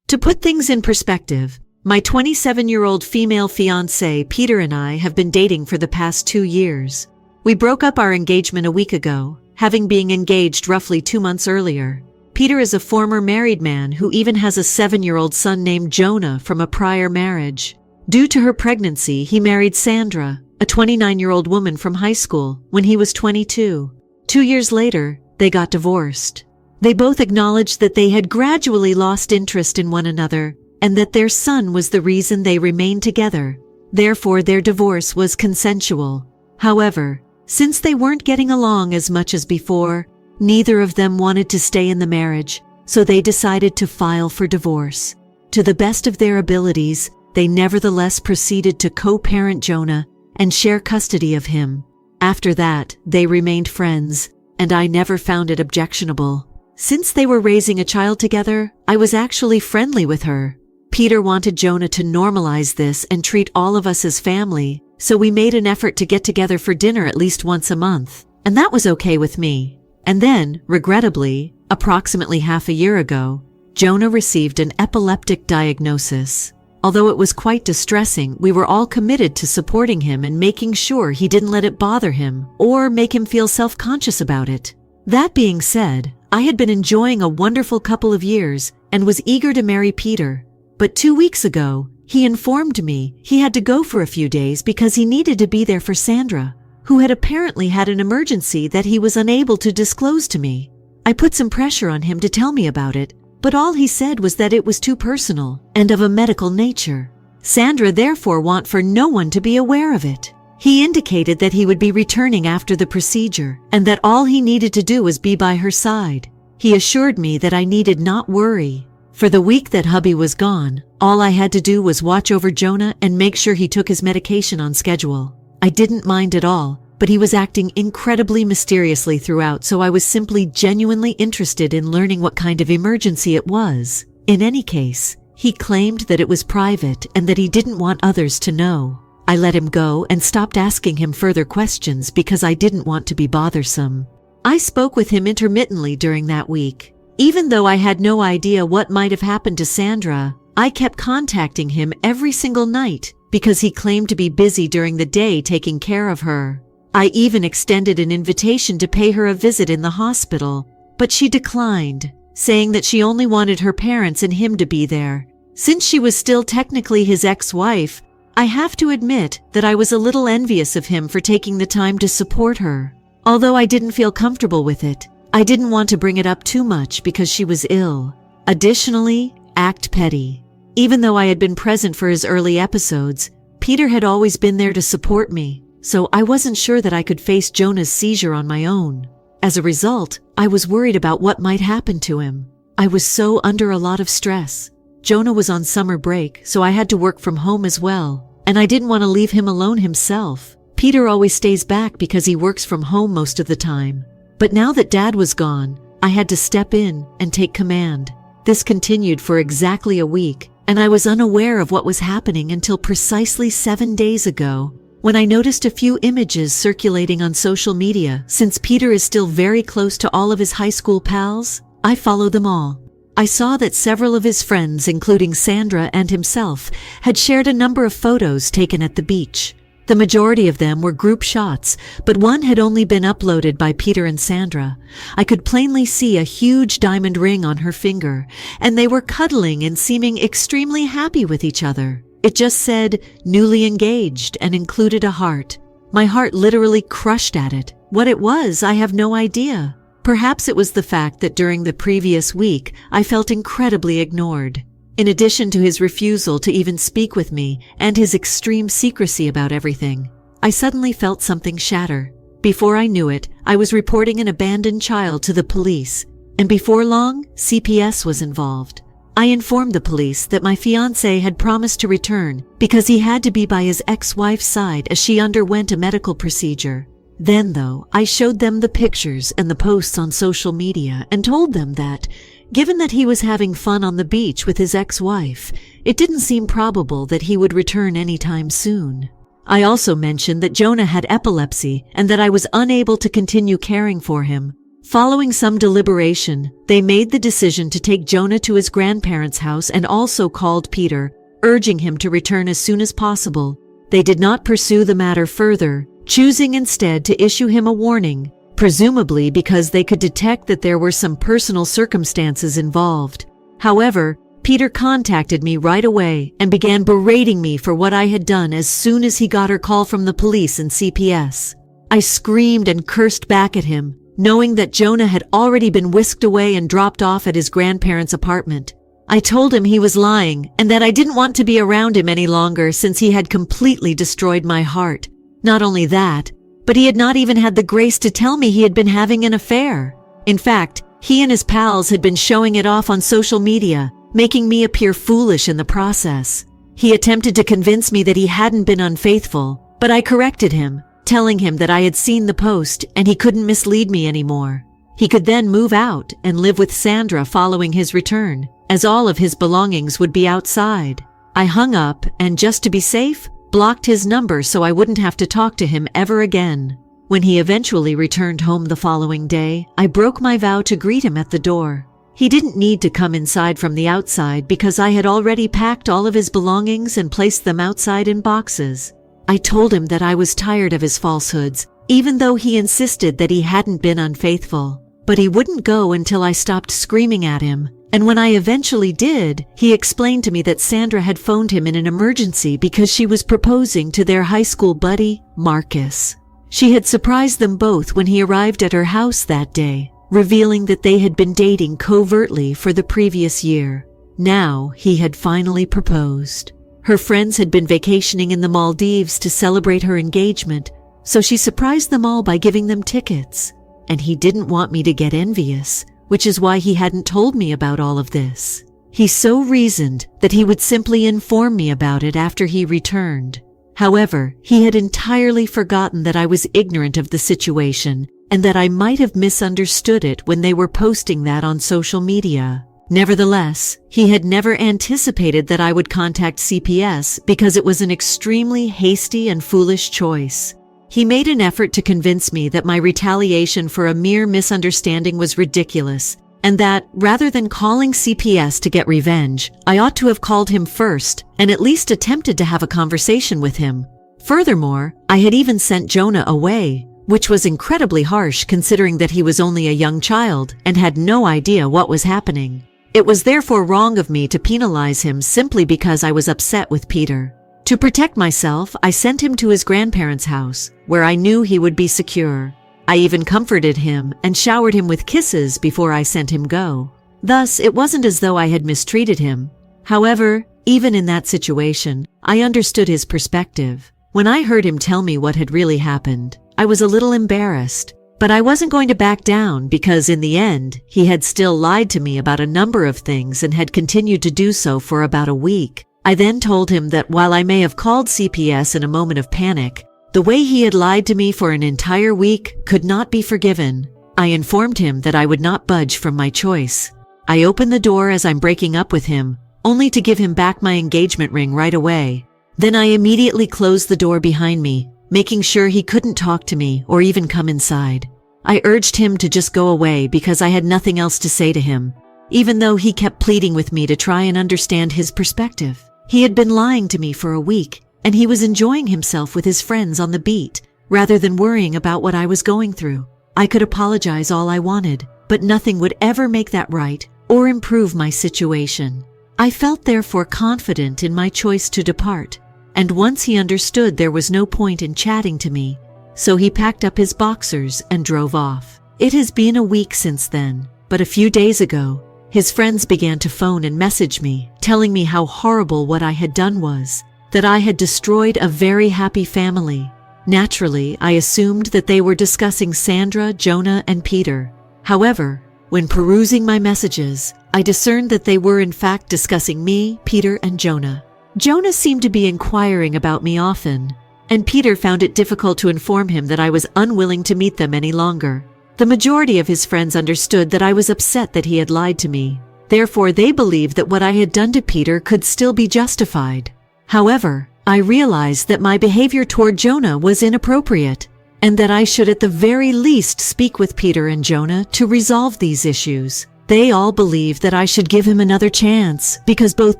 To put things in perspective, my 27-year-old female fiancé Peter and I have been dating for the past 2 years. We broke up our engagement a week ago, having been engaged roughly 2 months earlier. Peter is a former married man who even has a 7-year-old son named Jonah from a prior marriage. Due to her pregnancy, he married Sandra, a 29-year-old woman from high school, when he was 22. 2 years later, they got divorced. They both acknowledged that they had gradually lost interest in one another, and that their son was the reason they remained together. Therefore, their divorce was consensual. However, since they weren't getting along as much as before, neither of them wanted to stay in the marriage, so they decided to file for divorce. To the best of their abilities, they nevertheless proceeded to co-parent Jonah and share custody of him. After that, they remained friends, and I never found it objectionable. Since they were raising a child together, I was actually friendly with her. Peter wanted Jonah to normalize this and treat all of us as family, so we made an effort to get together for dinner at least once a month, and that was okay with me. And then, regrettably, approximately half a year ago, Jonah received an epileptic diagnosis. Although it was quite distressing, we were all committed to supporting him and making sure he didn't let it bother him or make him feel self-conscious about it. That being said, I had been enjoying a wonderful couple of years and was eager to marry Peter. But 2 weeks ago, he informed me he had to go for a few days because he needed to be there for Sandra, who had apparently had an emergency that he was unable to disclose to me. I put some pressure on him to tell me about it, but all he said was that it was too personal and of a medical nature. Sandra therefore wanted for no one to be aware of it. He indicated that he would be returning after the procedure and that all he needed to do was be by her side. He assured me that I needed not worry. For the week that hubby was gone, all I had to do was watch over Jonah and make sure he took his medication on schedule. I didn't mind at all, but he was acting incredibly mysteriously throughout, so I was simply genuinely interested in learning what kind of emergency it was. In any case, he claimed that it was private and that he didn't want others to know. I let him go and stopped asking him further questions because I didn't want to be bothersome. I spoke with him intermittently during that week. Even though I had no idea what might have happened to Sandra, I kept contacting him every single night because he claimed to be busy during the day taking care of her. I even extended an invitation to pay her a visit in the hospital, but she declined, saying that she only wanted her parents and him to be there. Since she was still technically his ex-wife, I have to admit that I was a little envious of him for taking the time to support her. Although I didn't feel comfortable with it, I didn't want to bring it up too much because she was ill. Additionally, act petty. Even though I had been present for his early episodes, Peter had always been there to support me, so I wasn't sure that I could face Jonah's seizure on my own. As a result, I was worried about what might happen to him. I was so under a lot of stress. Jonah was on summer break, so I had to work from home as well, and I didn't want to leave him alone himself. Peter always stays back because he works from home most of the time. But now that Dad was gone, I had to step in and take command. This continued for exactly a week, and I was unaware of what was happening until precisely 7 days ago, when I noticed a few images circulating on social media. Since Peter is still very close to all of his high school pals, I follow them all. I saw that several of his friends, including Sandra and himself, had shared a number of photos taken at the beach. The majority of them were group shots, but one had only been uploaded by Peter and Sandra. I could plainly see a huge diamond ring on her finger, and they were cuddling and seeming extremely happy with each other. It just said, "newly engaged," and included a heart. My heart literally crushed at it. What it was, I have no idea. Perhaps it was the fact that during the previous week, I felt incredibly ignored. In addition to his refusal to even speak with me and his extreme secrecy about everything, I suddenly felt something shatter. Before I knew it, I was reporting an abandoned child to the police, and before long, CPS was involved. I informed the police that my fiancé had promised to return because he had to be by his ex-wife's side as she underwent a medical procedure. Then, though, I showed them the pictures and the posts on social media and told them that, given that he was having fun on the beach with his ex-wife, it didn't seem probable that he would return anytime soon. I also mentioned that Jonah had epilepsy and that I was unable to continue caring for him. Following some deliberation, they made the decision to take Jonah to his grandparents' house and also called Peter, urging him to return as soon as possible. They did not pursue the matter further, choosing instead to issue him a warning, presumably because they could detect that there were some personal circumstances involved. However, Peter contacted me right away and began berating me for what I had done as soon as he got her call from the police and CPS. I screamed and cursed back at him, knowing that Jonah had already been whisked away and dropped off at his grandparents' apartment. I told him he was lying and that I didn't want to be around him any longer since he had completely destroyed my heart. Not only that, but he had not even had the grace to tell me he had been having an affair. In fact, he and his pals had been showing it off on social media, making me appear foolish in the process. He attempted to convince me that he hadn't been unfaithful, but I corrected him, telling him that I had seen the post and he couldn't mislead me anymore. He could then move out and live with Sandra following his return, as all of his belongings would be outside. I hung up and, just to be safe, blocked his number so I wouldn't have to talk to him ever again. When he eventually returned home the following day, I broke my vow to greet him at the door. He didn't need to come inside from the outside because I had already packed all of his belongings and placed them outside in boxes. I told him that I was tired of his falsehoods, even though he insisted that he hadn't been unfaithful. But he wouldn't go until I stopped screaming at him. And when I eventually did, he explained to me that Sandra had phoned him in an emergency because she was proposing to their high school buddy, Marcus. She had surprised them both when he arrived at her house that day, revealing that they had been dating covertly for the previous year. Now he had finally proposed. Her friends had been vacationing in the Maldives to celebrate her engagement, so she surprised them all by giving them tickets. And he didn't want me to get envious, which is why he hadn't told me about all of this. He so reasoned that he would simply inform me about it after he returned. However, he had entirely forgotten that I was ignorant of the situation and that I might have misunderstood it when they were posting that on social media. Nevertheless, he had never anticipated that I would contact CPS because it was an extremely hasty and foolish choice. He made an effort to convince me that my retaliation for a mere misunderstanding was ridiculous, and that, rather than calling CPS to get revenge, I ought to have called him first and at least attempted to have a conversation with him. Furthermore, I had even sent Jonah away, which was incredibly harsh considering that he was only a young child and had no idea what was happening. It was therefore wrong of me to penalize him simply because I was upset with Peter. To protect myself, I sent him to his grandparents' house, where I knew he would be secure. I even comforted him and showered him with kisses before I sent him go. Thus, it wasn't as though I had mistreated him. However, even in that situation, I understood his perspective. When I heard him tell me what had really happened, I was a little embarrassed. But I wasn't going to back down because in the end, he had still lied to me about a number of things and had continued to do so for about a week. I then told him that while I may have called CPS in a moment of panic, the way he had lied to me for an entire week could not be forgiven. I informed him that I would not budge from my choice. I opened the door as I'm breaking up with him, only to give him back my engagement ring right away. Then I immediately closed the door behind me, making sure he couldn't talk to me or even come inside. I urged him to just go away because I had nothing else to say to him, even though he kept pleading with me to try and understand his perspective. He had been lying to me for a week, and he was enjoying himself with his friends on the beat, rather than worrying about what I was going through. I could apologize all I wanted, but nothing would ever make that right or improve my situation. I felt therefore confident in my choice to depart, and once he understood there was no point in chatting to me, so he packed up his boxers and drove off. It has been a week since then, but a few days ago, his friends began to phone and message me, telling me how horrible what I had done was, that I had destroyed a very happy family. Naturally, I assumed that they were discussing Sandra, Jonah, and Peter. However, when perusing my messages, I discerned that they were in fact discussing me, Peter, and Jonah. Jonah seemed to be inquiring about me often, and Peter found it difficult to inform him that I was unwilling to meet them any longer. The majority of his friends understood that I was upset that he had lied to me. Therefore, they believed that what I had done to Peter could still be justified. However, I realized that my behavior toward Jonah was inappropriate, and that I should at the very least speak with Peter and Jonah to resolve these issues. They all believe that I should give him another chance because both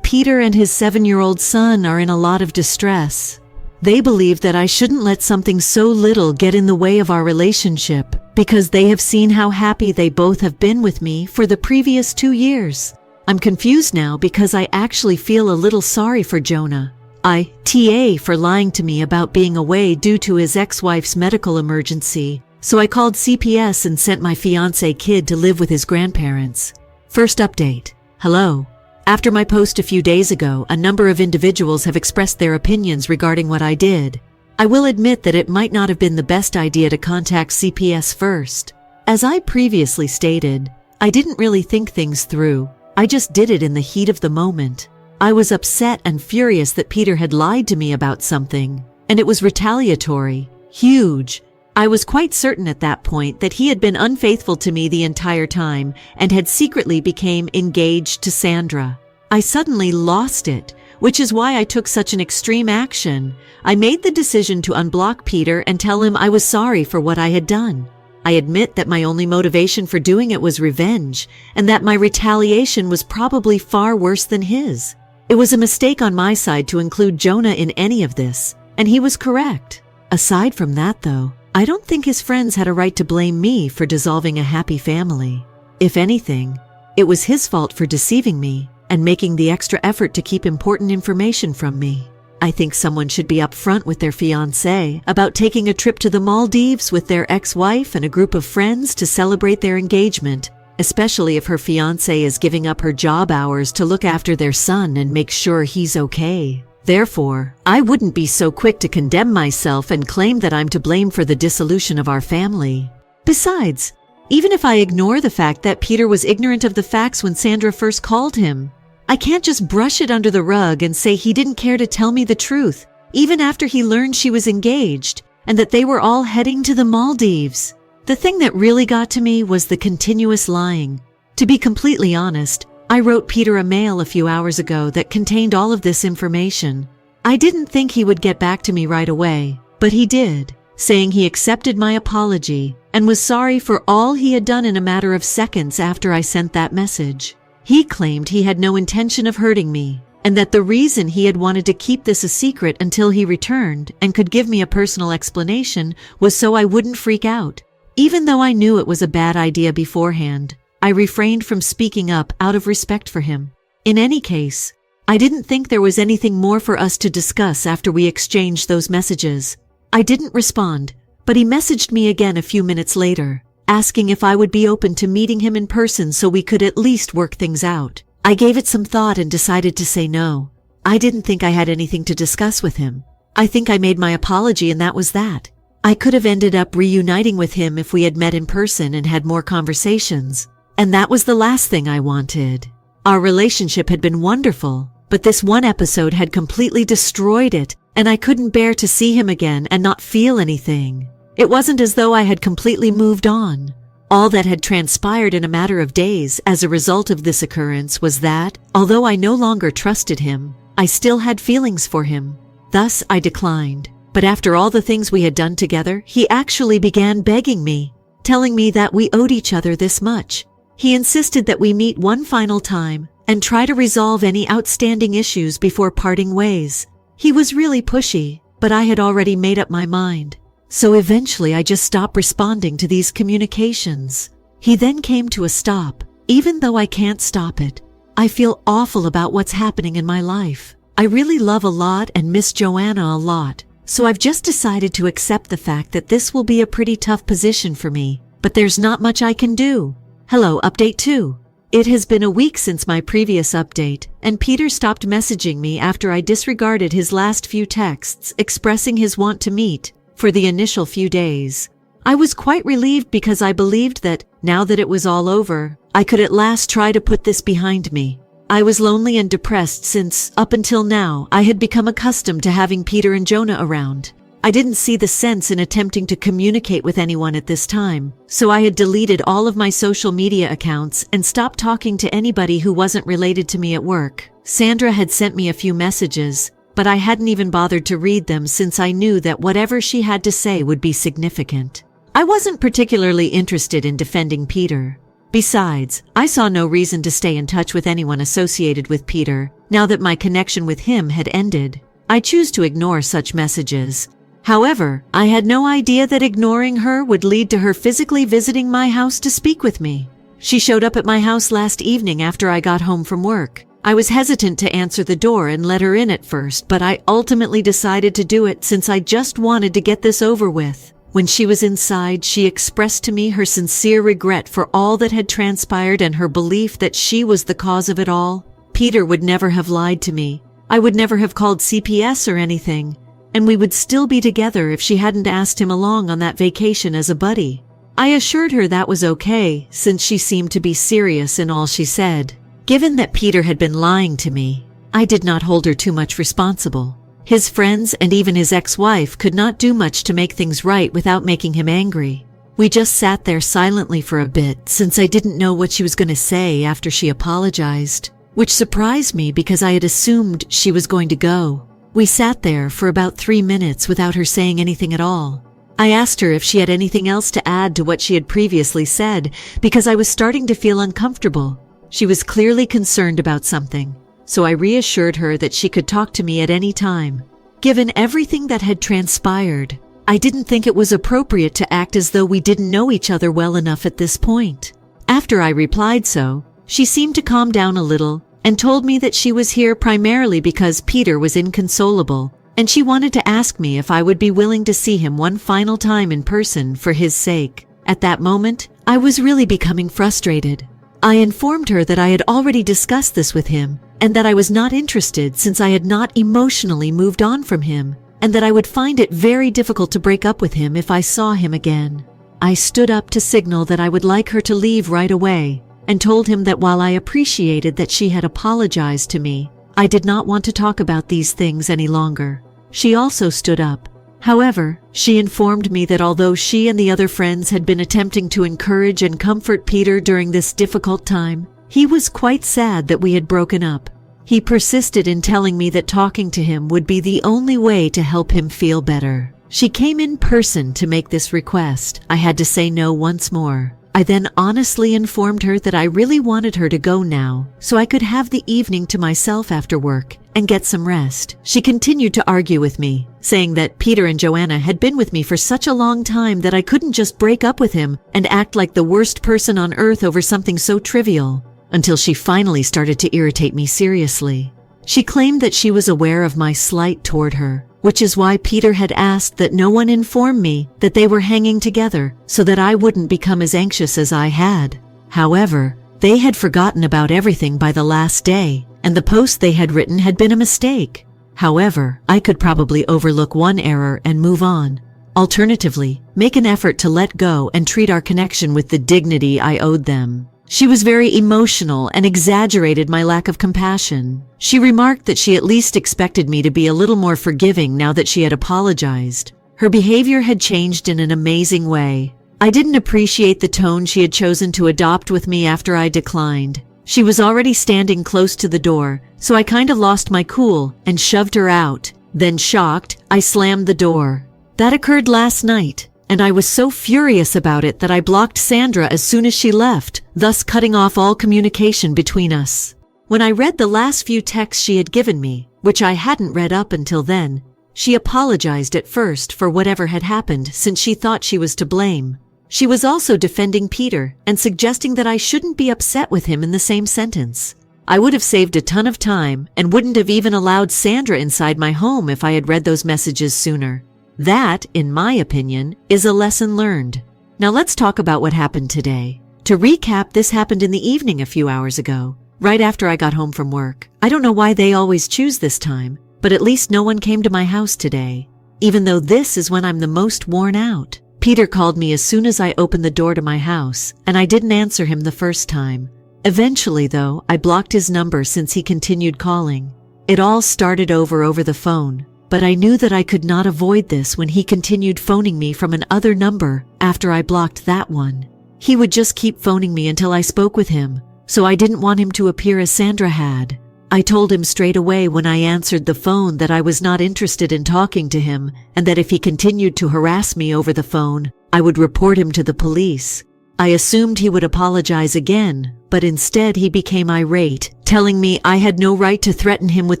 Peter and his 7-year-old son are in a lot of distress. They believe that I shouldn't let something so little get in the way of our relationship because they have seen how happy they both have been with me for the previous 2 years. I'm confused now because I actually feel a little sorry for Jonah. Aita for lying to me about being away due to his ex-wife's medical emergency, so I called CPS and sent my fiancé kid to live with his grandparents. First update. Hello. After my post a few days ago, a number of individuals have expressed their opinions regarding what I did. I will admit that it might not have been the best idea to contact CPS first. As I previously stated, I didn't really think things through. I just did it in the heat of the moment. I was upset and furious that Peter had lied to me about something, and it was retaliatory, huge. I was quite certain at that point that he had been unfaithful to me the entire time and had secretly become engaged to Sandra. I suddenly lost it, which is why I took such an extreme action. I made the decision to unblock Peter and tell him I was sorry for what I had done. I admit that my only motivation for doing it was revenge, and that my retaliation was probably far worse than his. It was a mistake on my side to include Jonah in any of this, and he was correct. Aside from that, though, I don't think his friends had a right to blame me for dissolving a happy family. If anything, it was his fault for deceiving me and making the extra effort to keep important information from me. I think someone should be upfront with their fiancé about taking a trip to the Maldives with their ex-wife and a group of friends to celebrate their engagement, especially if her fiancé is giving up her job hours to look after their son and make sure he's okay. Therefore, I wouldn't be so quick to condemn myself and claim that I'm to blame for the dissolution of our family. Besides, even if I ignore the fact that Peter was ignorant of the facts when Sandra first called him, I can't just brush it under the rug and say he didn't care to tell me the truth, even after he learned she was engaged and that they were all heading to the Maldives. The thing that really got to me was the continuous lying. To be completely honest, I wrote Peter a mail a few hours ago that contained all of this information. I didn't think he would get back to me right away, but he did, saying he accepted my apology and was sorry for all he had done in a matter of seconds after I sent that message. He claimed he had no intention of hurting me, and that the reason he had wanted to keep this a secret until he returned and could give me a personal explanation was so I wouldn't freak out. Even though I knew it was a bad idea beforehand, I refrained from speaking up out of respect for him. In any case, I didn't think there was anything more for us to discuss after we exchanged those messages. I didn't respond, but he messaged me again a few minutes later, asking if I would be open to meeting him in person so we could at least work things out. I gave it some thought and decided to say no. I didn't think I had anything to discuss with him. I think I made my apology and that was that. I could have ended up reuniting with him if we had met in person and had more conversations. And that was the last thing I wanted. Our relationship had been wonderful, but this one episode had completely destroyed it, and I couldn't bear to see him again and not feel anything. It wasn't as though I had completely moved on. All that had transpired in a matter of days as a result of this occurrence was that, although I no longer trusted him, I still had feelings for him. Thus, I declined. But after all the things we had done together, he actually began begging me, telling me that we owed each other this much. He insisted that we meet one final time and try to resolve any outstanding issues before parting ways. He was really pushy, but I had already made up my mind. So eventually I just stopped responding to these communications. He then came to a stop. Even though I can't stop it, I feel awful about what's happening in my life. I really love a lot and miss Joanna a lot. So I've just decided to accept the fact that this will be a pretty tough position for me, but there's not much I can do. Hello, update 2. It has been a week since my previous update, and Peter stopped messaging me after I disregarded his last few texts expressing his want to meet for the initial few days. I was quite relieved because I believed that, now that it was all over, I could at last try to put this behind me. I was lonely and depressed since, up until now, I had become accustomed to having Peter and Jonah around. I didn't see the sense in attempting to communicate with anyone at this time, so I had deleted all of my social media accounts and stopped talking to anybody who wasn't related to me at work. Sandra had sent me a few messages, but I hadn't even bothered to read them since I knew that whatever she had to say would be significant. I wasn't particularly interested in defending Peter. Besides, I saw no reason to stay in touch with anyone associated with Peter, now that my connection with him had ended. I choose to ignore such messages. However, I had no idea that ignoring her would lead to her physically visiting my house to speak with me. She showed up at my house last evening after I got home from work. I was hesitant to answer the door and let her in at first, but I ultimately decided to do it since I just wanted to get this over with. When she was inside, she expressed to me her sincere regret for all that had transpired and her belief that she was the cause of it all. Peter would never have lied to me. I would never have called CPS or anything, and we would still be together if she hadn't asked him along on that vacation as a buddy. I assured her that was okay, since she seemed to be serious in all she said. Given that Peter had been lying to me, I did not hold her too much responsible. His friends and even his ex-wife could not do much to make things right without making him angry. We just sat there silently for a bit, since I didn't know what she was going to say after she apologized, which surprised me because I had assumed she was going to go. We sat there for about 3 minutes without her saying anything at all. I asked her if she had anything else to add to what she had previously said, because I was starting to feel uncomfortable. She was clearly concerned about something, so I reassured her that she could talk to me at any time. Given everything that had transpired, I didn't think it was appropriate to act as though we didn't know each other well enough at this point. After I replied so, she seemed to calm down a little and told me that she was here primarily because Peter was inconsolable, and she wanted to ask me if I would be willing to see him one final time in person for his sake. At that moment, I was really becoming frustrated. I informed her that I had already discussed this with him, and that I was not interested since I had not emotionally moved on from him, and that I would find it very difficult to break up with him if I saw him again. I stood up to signal that I would like her to leave right away, and told him that while I appreciated that she had apologized to me, I did not want to talk about these things any longer. She also stood up. However, she informed me that although she and the other friends had been attempting to encourage and comfort Peter during this difficult time, he was quite sad that we had broken up. He persisted in telling me that talking to him would be the only way to help him feel better. She came in person to make this request. I had to say no once more. I then honestly informed her that I really wanted her to go now, so I could have the evening to myself after work and get some rest. She continued to argue with me, saying that Peter and Joanna had been with me for such a long time that I couldn't just break up with him and act like the worst person on earth over something so trivial, until she finally started to irritate me seriously. She claimed that she was aware of my slight toward her, which is why Peter had asked that no one inform me that they were hanging together so that I wouldn't become as anxious as I had. However, they had forgotten about everything by the last day, and the post they had written had been a mistake. However, I could probably overlook one error and move on. Alternatively, make an effort to let go and treat our connection with the dignity I owed them. She was very emotional and exaggerated my lack of compassion. She remarked that she at least expected me to be a little more forgiving now that she had apologized. Her behavior had changed in an amazing way. I didn't appreciate the tone she had chosen to adopt with me after I declined. She was already standing close to the door, so I kind of lost my cool and shoved her out. Then, shocked, I slammed the door. That occurred last night, and I was so furious about it that I blocked Sandra as soon as she left, thus cutting off all communication between us. When I read the last few texts she had given me, which I hadn't read up until then, she apologized at first for whatever had happened since she thought she was to blame. She was also defending Peter and suggesting that I shouldn't be upset with him in the same sentence. I would have saved a ton of time and wouldn't have even allowed Sandra inside my home if I had read those messages sooner. That, in my opinion, is a lesson learned. Now let's talk about what happened today. To recap, this happened in the evening a few hours ago, right after I got home from work. I don't know why they always choose this time, but at least no one came to my house today, even though this is when I'm the most worn out. Peter called me as soon as I opened the door to my house, and I didn't answer him the first time. Eventually, though, I blocked his number since he continued calling. It all started over the phone, but I knew that I could not avoid this when he continued phoning me from an other number after I blocked that one. He would just keep phoning me until I spoke with him, so I didn't want him to appear as Sandra had. I told him straight away when I answered the phone that I was not interested in talking to him, and that if he continued to harass me over the phone, I would report him to the police. I assumed he would apologize again, but instead he became irate, telling me I had no right to threaten him with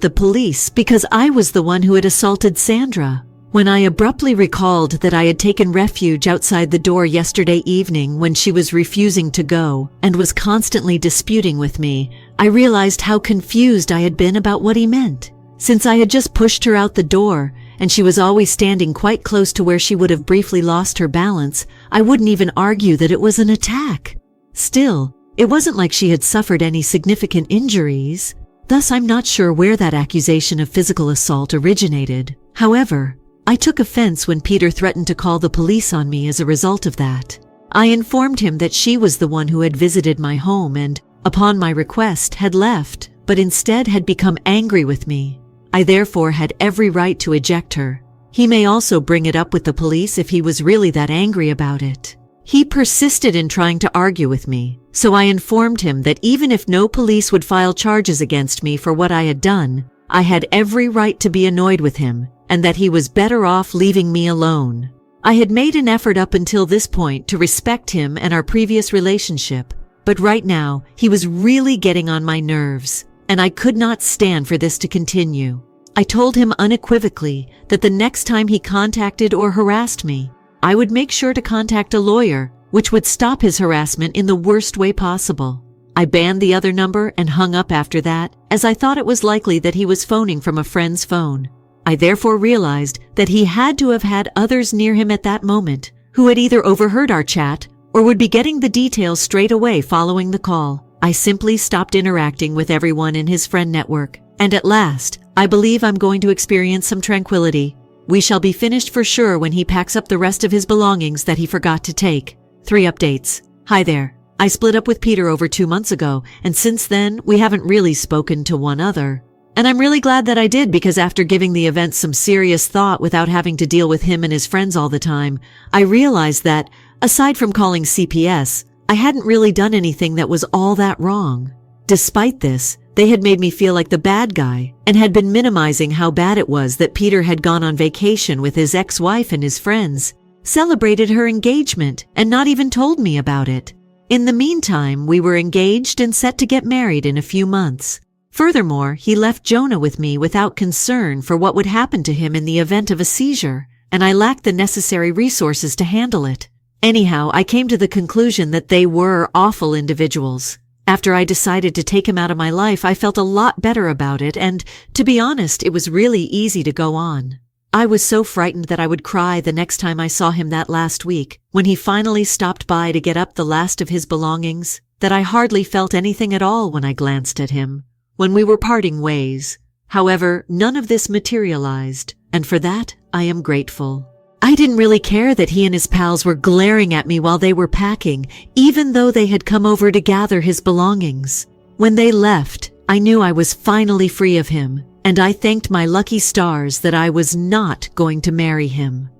the police because I was the one who had assaulted Sandra. When I abruptly recalled that I had taken refuge outside the door yesterday evening when she was refusing to go and was constantly disputing with me, I realized how confused I had been about what he meant. Since I had just pushed her out the door, and she was always standing quite close to where she would have briefly lost her balance, I wouldn't even argue that it was an attack. Still, it wasn't like she had suffered any significant injuries. Thus, I'm not sure where that accusation of physical assault originated. However, I took offense when Peter threatened to call the police on me as a result of that. I informed him that she was the one who had visited my home and, upon my request, had left, but instead had become angry with me. I therefore had every right to eject her. He may also bring it up with the police if he was really that angry about it. He persisted in trying to argue with me, so I informed him that even if no police would file charges against me for what I had done, I had every right to be annoyed with him, and that he was better off leaving me alone. I had made an effort up until this point to respect him and our previous relationship, but right now he was really getting on my nerves, and I could not stand for this to continue. I told him unequivocally that the next time he contacted or harassed me, I would make sure to contact a lawyer, which would stop his harassment in the worst way possible. I banned the other number and hung up after that, as I thought it was likely that he was phoning from a friend's phone. I therefore realized that he had to have had others near him at that moment who had either overheard our chat or would be getting the details straight away following the call. I simply stopped interacting with everyone in his friend network, and at last, I believe I'm going to experience some tranquility. We shall be finished for sure when he packs up the rest of his belongings that he forgot to take. 3 updates. Hi there. I split up with Peter over 2 months ago, and since then, we haven't really spoken to one another. And I'm really glad that I did, because after giving the event some serious thought without having to deal with him and his friends all the time, I realized that, aside from calling CPS, I hadn't really done anything that was all that wrong. Despite this, they had made me feel like the bad guy and had been minimizing how bad it was that Peter had gone on vacation with his ex-wife and his friends, celebrated her engagement, and not even told me about it. In the meantime, we were engaged and set to get married in a few months. Furthermore, he left Jonah with me without concern for what would happen to him in the event of a seizure, and I lacked the necessary resources to handle it. Anyhow, I came to the conclusion that they were awful individuals. After I decided to take him out of my life, I felt a lot better about it, and, to be honest, it was really easy to go on. I was so frightened that I would cry the next time I saw him that last week, when he finally stopped by to get up the last of his belongings, that I hardly felt anything at all when I glanced at him. When we were parting ways. However, none of this materialized, and for that, I am grateful. I didn't really care that he and his pals were glaring at me while they were packing, even though they had come over to gather his belongings. When they left, I knew I was finally free of him, and I thanked my lucky stars that I was not going to marry him.